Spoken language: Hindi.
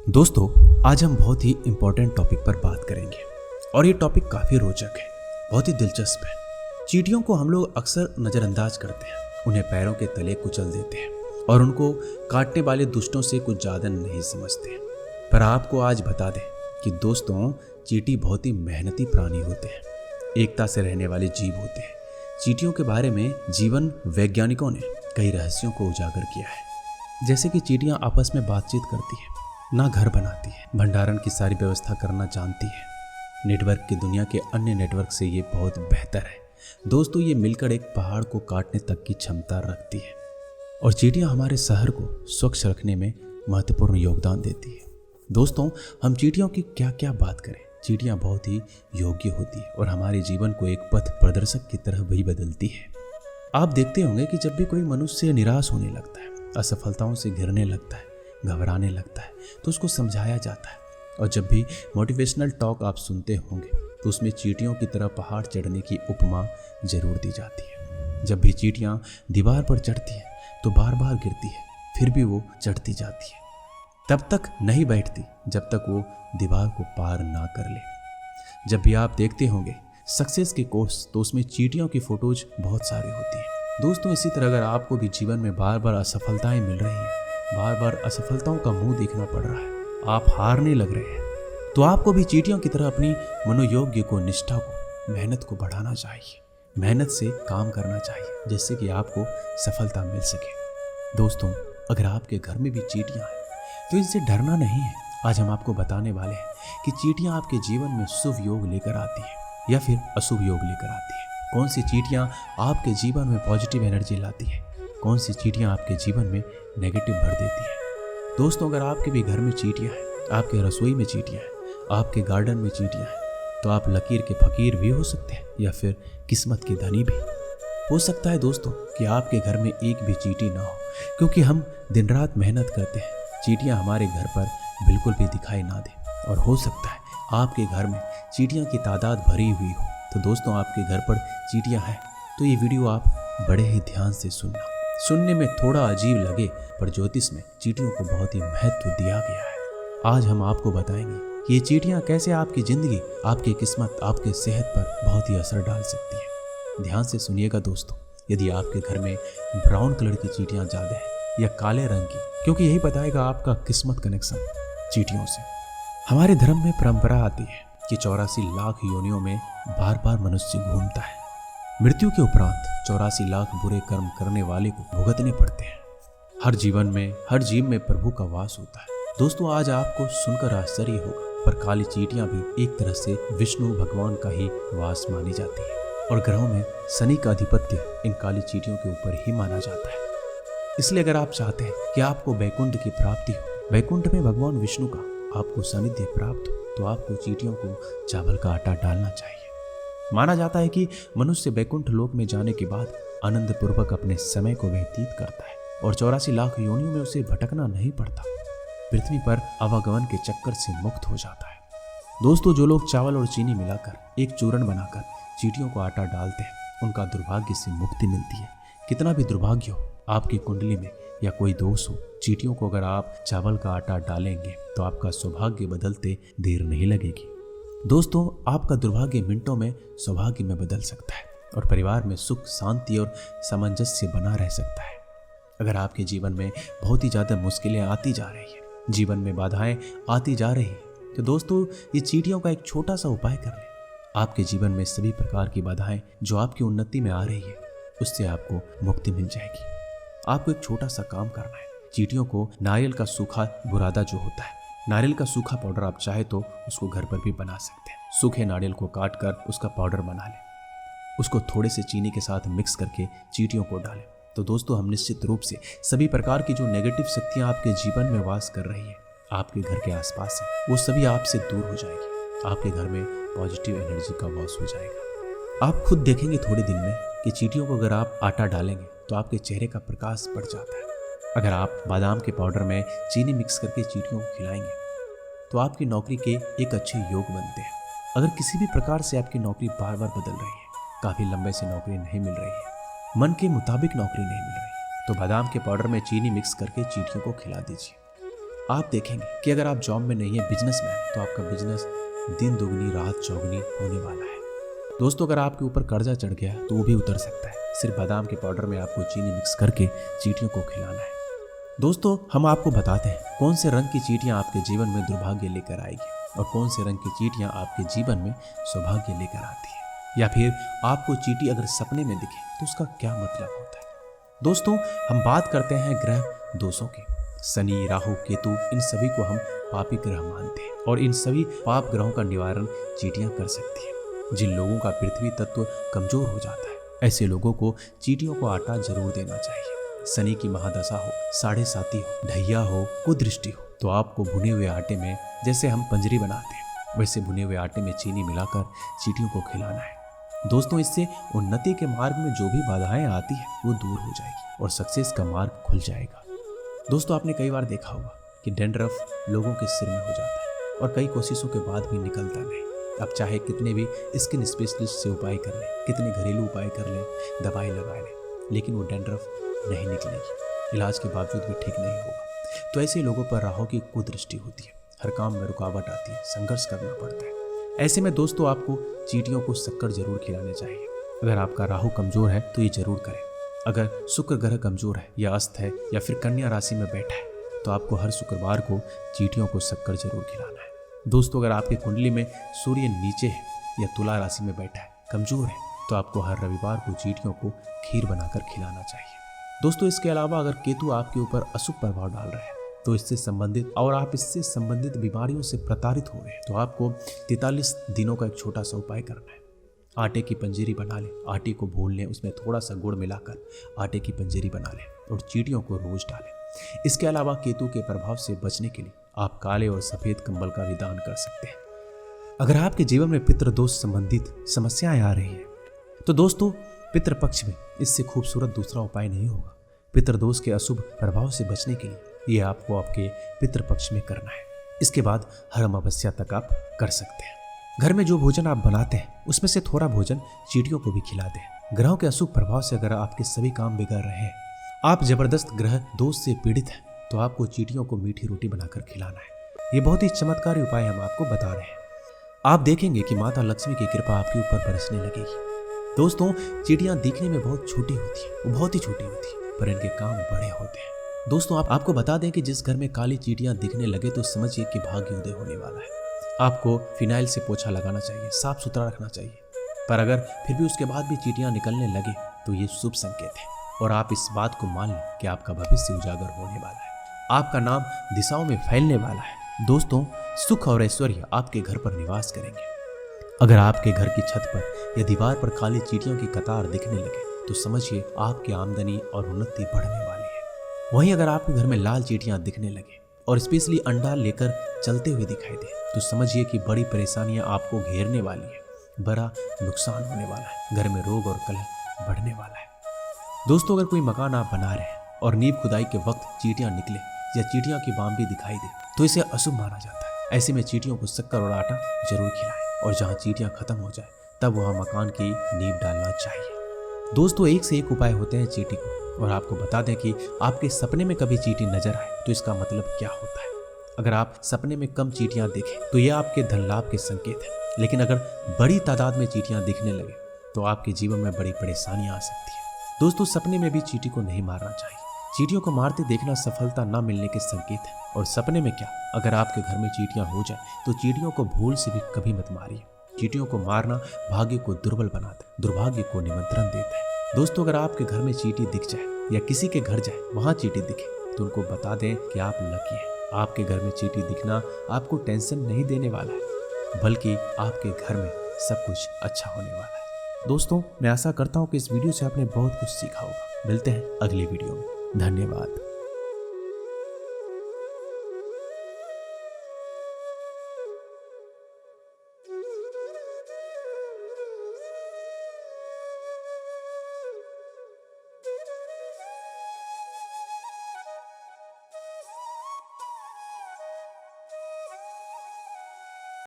दोस्तों, आज हम बहुत ही इम्पोर्टेंट टॉपिक पर बात करेंगे और ये टॉपिक काफ़ी रोचक है, बहुत ही दिलचस्प है। चींटियों को हम लोग अक्सर नज़रअंदाज करते हैं, उन्हें पैरों के तले कुचल देते हैं और उनको काटने वाले दुष्टों से कुछ ज़्यादा नहीं समझते। पर आपको आज बता दें कि दोस्तों, चींटी बहुत ही मेहनती प्राणी होते हैं, एकता से रहने वाले जीव होते हैं। चींटियों के बारे में जीवन वैज्ञानिकों ने कई रहस्यों को उजागर किया है, जैसे कि चींटियां आपस में बातचीत करती हैं, ना घर बनाती है, भंडारण की सारी व्यवस्था करना जानती है। नेटवर्क की दुनिया के अन्य नेटवर्क से ये बहुत बेहतर है। दोस्तों, ये मिलकर एक पहाड़ को काटने तक की क्षमता रखती है और चींटियां हमारे शहर को स्वच्छ रखने में महत्वपूर्ण योगदान देती है। दोस्तों, हम चींटियों की क्या क्या बात करें, चींटियां बहुत ही योग्य होती है और हमारे जीवन को एक पथ प्रदर्शक की तरह भी बदलती है। आप देखते होंगे कि जब भी कोई मनुष्य निराश होने लगता है, असफलताओं से घिरने लगता है, घबराने लगता है, तो उसको समझाया जाता है। और जब भी मोटिवेशनल टॉक आप सुनते होंगे तो उसमें चींटियों की तरह पहाड़ चढ़ने की उपमा जरूर दी जाती है। जब भी चींटियां दीवार पर चढ़ती हैं तो बार बार गिरती है, फिर भी वो चढ़ती जाती है, तब तक नहीं बैठती जब तक वो दीवार को पार ना कर ले। जब भी आप देखते होंगे सक्सेस के कोर्स, तो उसमें चींटियों की फोटोज बहुत सारी होती हैं। दोस्तों, इसी तरह अगर आपको भी जीवन में बार बार असफलताएं मिल रही हैं, बार बार असफलताओं का मुंह देखना पड़ रहा है, आप हारने लग रहे हैं, तो आपको भी चींटियों की तरह अपनी मनोयोग्य को, निष्ठा को, मेहनत को बढ़ाना चाहिए, मेहनत से काम करना चाहिए, जिससे कि आपको सफलता मिल सके। दोस्तों, अगर आपके घर में भी चींटियां हैं तो इनसे डरना नहीं है। आज हम आपको बताने वाले हैं कि चींटियां आपके जीवन में शुभ योग लेकर आती है या फिर अशुभ योग लेकर आती है। कौन सी चींटियां आपके जीवन में पॉजिटिव एनर्जी लाती है, कौन सी चींटियां आपके जीवन में नेगेटिव भर देती है। दोस्तों, अगर आपके भी घर में चींटियां हैं, आपके रसोई में चींटियां हैं, आपके गार्डन में चींटियां हैं, तो आप लकीर के फकीर भी हो सकते हैं या फिर किस्मत के धनी भी हो सकता है। दोस्तों, कि आपके घर में एक भी चींटी ना हो, क्योंकि हम दिन रात मेहनत करते हैं, चींटियां हमारे घर पर बिल्कुल भी दिखाई ना दे। और हो सकता है आपके घर में चींटियां की तादाद भरी हुई हो। तो दोस्तों, आपके घर पर चींटियां हैं तो ये वीडियो आप बड़े ही ध्यान से सुनना। सुनने में थोड़ा अजीब लगे, पर ज्योतिष में चींटियों को बहुत ही महत्व दिया गया है। आज हम आपको बताएंगे कि ये चींटियां कैसे आपकी जिंदगी, आपकी किस्मत, आपके सेहत पर बहुत ही असर डाल सकती है। ध्यान से सुनिएगा दोस्तों। यदि आपके घर में ब्राउन कलर की चींटियां ज़्यादा है या काले रंग की, क्योंकि यही बताएगा आपका किस्मत कनेक्शन चींटियों से। हमारे धर्म में परंपरा आती है कि 84 लाख योनियों में बार बार मनुष्य घूमता है। मृत्यु के उपरांत 84 लाख बुरे कर्म करने वाले को भुगतने पड़ते हैं। हर जीवन में, हर जीव में प्रभु का वास होता है। दोस्तों, आज आपको सुनकर आश्चर्य होगा, पर काली चींटियां भी एक तरह से विष्णु भगवान का ही वास मानी जाती है और ग्रहों में शनि का आधिपत्य इन काली चींटियों के ऊपर ही माना जाता है। इसलिए अगर आप चाहते हैं कि आपको वैकुंठ की प्राप्ति हो, वैकुंठ में भगवान विष्णु का आपको सानिध्य प्राप्त हो, तो आपको चींटियों को चावल का आटा डालना चाहिए। माना जाता है कि मनुष्य वैकुंठ लोक में जाने के बाद आनंद पूर्वक अपने समय को व्यतीत करता है और 84 लाख योनियों में उसे भटकना नहीं पड़ता, पृथ्वी पर आवागमन के चक्कर से मुक्त हो जाता है। दोस्तों, जो लोग चावल और चीनी मिलाकर एक चूर्ण बनाकर चींटियों को आटा डालते हैं, उनका दुर्भाग्य से मुक्ति मिलती है। कितना भी दुर्भाग्य हो आपकी कुंडली में या कोई दोष हो, चींटियों को अगर आप चावल का आटा डालेंगे तो आपका सौभाग्य बदलते देर नहीं लगेगी। दोस्तों, आपका दुर्भाग्य मिनटों में सौभाग्य में बदल सकता है और परिवार में सुख, शांति और सामंजस्य बना रह सकता है। अगर आपके जीवन में बहुत ही ज़्यादा मुश्किलें आती जा रही है, जीवन में बाधाएं आती जा रही है, तो दोस्तों, ये चींटियों का एक छोटा सा उपाय कर लें। आपके जीवन में सभी प्रकार की बाधाएं जो आपकी उन्नति में आ रही है, उससे आपको मुक्ति मिल जाएगी। आपको एक छोटा सा काम करना है। चींटियों को नारियल का सूखा बुरादा जो होता है, नारियल का सूखा पाउडर आप चाहे तो उसको घर पर भी बना सकते हैं। सूखे नारियल को काट कर उसका पाउडर बना लें, उसको थोड़े से चीनी के साथ मिक्स करके चींटियों को डालें। तो दोस्तों, हम निश्चित रूप से सभी प्रकार की जो नेगेटिव शक्तियां आपके जीवन में वास कर रही है, आपके घर के आसपास है, वो सभी आपसे दूर हो जाएगी। आपके घर में पॉजिटिव एनर्जी का वास हो जाएगा। आप खुद देखेंगे थोड़े दिन में कि चींटियों को अगर आप आटा डालेंगे तो आपके चेहरे का प्रकाश बढ़ जाता है। अगर आप बादाम के पाउडर में चीनी मिक्स करके चींटियों को खिलाएंगे तो आपकी नौकरी के एक अच्छे योग बनते हैं। अगर किसी भी प्रकार से आपकी नौकरी बार बार बदल रही है, काफ़ी लंबे से नौकरी नहीं मिल रही है, मन के मुताबिक नौकरी नहीं मिल रही है, तो बादाम के पाउडर में चीनी मिक्स करके चींटियों को खिला दीजिए। आप देखेंगे कि अगर आप जॉब में नहीं है, बिजनेसमैन है, तो आपका बिजनेस दिन दुगनी रात चौगुनी होने वाला है। दोस्तों अगर आपके ऊपर कर्जा चढ़ गया तो वो भी उतर सकता है। सिर्फ बादाम के पाउडर में आपको चीनी मिक्स करके चींटियों को खिलाना है। दोस्तों हम आपको बताते हैं कौन से रंग की चींटियां आपके जीवन में दुर्भाग्य लेकर आएगी और कौन से रंग की चींटियां आपके जीवन में सौभाग्य लेकर आती है। या फिर आपको चींटी अगर सपने में दिखे तो उसका क्या मतलब होता है। दोस्तों हम बात करते हैं ग्रह दोषों की। शनि, राहु, केतु, इन सभी को हम पापी ग्रह मानते हैं और इन सभी पाप ग्रहों का निवारण चींटियां कर सकती हैं। जिन लोगों का पृथ्वी तत्व कमजोर हो जाता है, ऐसे लोगों को चींटियों को आटा जरूर देना चाहिए। शनि की महादशा हो, साढ़े साती हो, ढैया हो, कुदृष्टि हो, तो आपको भुने हुए आटे में, जैसे हम पंजरी बनाते हैं वैसे भुने हुए आटे में चीनी मिलाकर चींटियों को खिलाना है। दोस्तों इससे उन्नति के मार्ग में जो भी बाधाएं आती है वो दूर हो जाएगी और सक्सेस का मार्ग खुल जाएगा। दोस्तों आपने कई बार देखा होगा कि डैंड्रफ लोगों के सिर में हो जाता है और कई कोशिशों के बाद भी निकलता नहीं। अब चाहे कितने भी स्किन स्पेशलिस्ट से उपाय कर लें, कितने घरेलू उपाय कर लें, दवाई लगा लें, लेकिन वो डैंड्रफ नहीं निकलेगी, इलाज के बावजूद भी ठीक नहीं होगा। तो ऐसे लोगों पर राहु की कुदृष्टि होती है, हर काम में रुकावट आती है, संघर्ष करना पड़ता है। ऐसे में दोस्तों आपको चींटियों को शक्कर जरूर खिलाने चाहिए। अगर आपका राहु कमजोर है तो ये जरूर करें। अगर शुक्र ग्रह कमजोर है या अस्त है या फिर कन्या राशि में बैठा है तो आपको हर शुक्रवार को चींटियों को शक्कर जरूर खिलाना है। दोस्तों अगर आपकी कुंडली में सूर्य नीचे है या तुला राशि में बैठा है, कमजोर है, तो आपको हर रविवार को चींटियों को खीर बनाकर खिलाना चाहिए। दोस्तों इसके अलावा अगर केतु आपके ऊपर अशुभ प्रभाव डाल रहा है तो इससे संबंधित और आप इससे संबंधित बीमारियों से प्रताड़ित हो रहे हैं तो आपको 43 दिनों का एक छोटा सा उपाय करना है। आटे की पंजीरी बना लें, आटे को भून लें, उसमें थोड़ा सा गुड़ मिलाकर आटे की पंजीरी बना लें और चींटियों को रोज डालें। इसके अलावा केतु के प्रभाव से बचने के लिए आप काले और सफेद कंबल का भी दान कर सकते हैं। अगर आपके जीवन में पितृदोष संबंधित समस्याएं आ रही हैं तो दोस्तों पितृपक्ष में इससे खूबसूरत दूसरा उपाय नहीं होगा। पितृदोष के अशुभ प्रभाव से बचने के लिए ये आपको आपके पितृपक्ष में करना है। इसके बाद हर अमावस्या तक आप कर सकते हैं। घर में जो भोजन आप बनाते हैं उसमें से थोड़ा भोजन चींटियों को भी खिला दें। ग्रहों के अशुभ प्रभाव से अगर आपके सभी काम बिगड़ रहे हैं, आप जबरदस्त ग्रह दोष से पीड़ित हैं, तो आपको चींटियों को मीठी रोटी बनाकर खिलाना है। ये बहुत ही चमत्कारी उपाय हम आपको बता रहे हैं। आप देखेंगे कि माता लक्ष्मी की कृपा आपके ऊपर बरसने लगेगी। दोस्तों चींटियां दिखने में बहुत छोटी होती है, वो बहुत ही छोटी होती है, पर इनके काम बड़े होते हैं। दोस्तों आपको बता दें कि जिस घर में काली चींटियां दिखने लगे तो समझिए कि भाग्य उदय होने वाला है। आपको फिनाइल से पोछा लगाना चाहिए, साफ सुथरा रखना चाहिए। पर अगर फिर भी उसके बाद भी चींटियां निकलने लगे तो ये शुभ संकेत है और आप इस बात को मान लें कि आपका भविष्य उजागर होने वाला है, आपका नाम दिशाओं में फैलने वाला है। दोस्तों सुख और ऐश्वर्य आपके घर पर निवास करेंगे। अगर आपके घर की छत पर या दीवार पर काली चींटियों की कतार दिखने लगे तो समझिए आपकी आमदनी और उन्नति बढ़ने वाली है। वहीं अगर आपके घर में लाल चींटियां दिखने लगे और स्पेशली अंडा लेकर चलते हुए दिखाई दे तो समझिए कि बड़ी परेशानियां आपको घेरने वाली है, बड़ा नुकसान होने वाला है, घर में रोग और कलह बढ़ने वाला है। दोस्तों अगर कोई मकान आप बना रहे हैं और नींव खुदाई के वक्त चींटियां निकले या चींटियों की बाम्बी दिखाई दे तो इसे अशुभ माना जाता है। ऐसे में चींटियों को शक्कर और आटा जरूर खिलाएं और जहाँ चींटियां खत्म हो जाए तब वहाँ मकान की नींव डालना चाहिए। दोस्तों एक से एक उपाय होते हैं चींटी को, और आपको बता दें कि आपके सपने में कभी चींटी नजर आए तो इसका मतलब क्या होता है। अगर आप सपने में कम चींटियां देखें तो यह आपके धन लाभ के संकेत है, लेकिन अगर बड़ी तादाद में चींटियां दिखने लगे तो आपके जीवन में बड़ी परेशानियां आ सकती है। दोस्तों सपने में भी चींटी को नहीं मारना चाहिए। चींटियों को मारते देखना सफलता न मिलने के संकेत है। और सपने में क्या, अगर आपके घर में चींटियां हो जाए तो चींटियों को भूल से भी कभी मत मारिए। चींटियों को मारना भाग्य को दुर्बल बनाता है, दुर्भाग्य को निमंत्रण देता है। दोस्तों अगर आपके घर में चींटी दिख जाए या किसी के घर जाए वहां चींटी दिखे तो उनको बता दें कि आप लकी हैं। आपके घर में चींटी दिखना आपको टेंशन नहीं देने वाला है, बल्कि आपके घर में सब कुछ अच्छा होने वाला है। दोस्तों मैं आशा करता हूं कि इस वीडियो से आपने बहुत कुछ सीखा होगा। मिलते हैं अगली वीडियो में। धन्यवाद।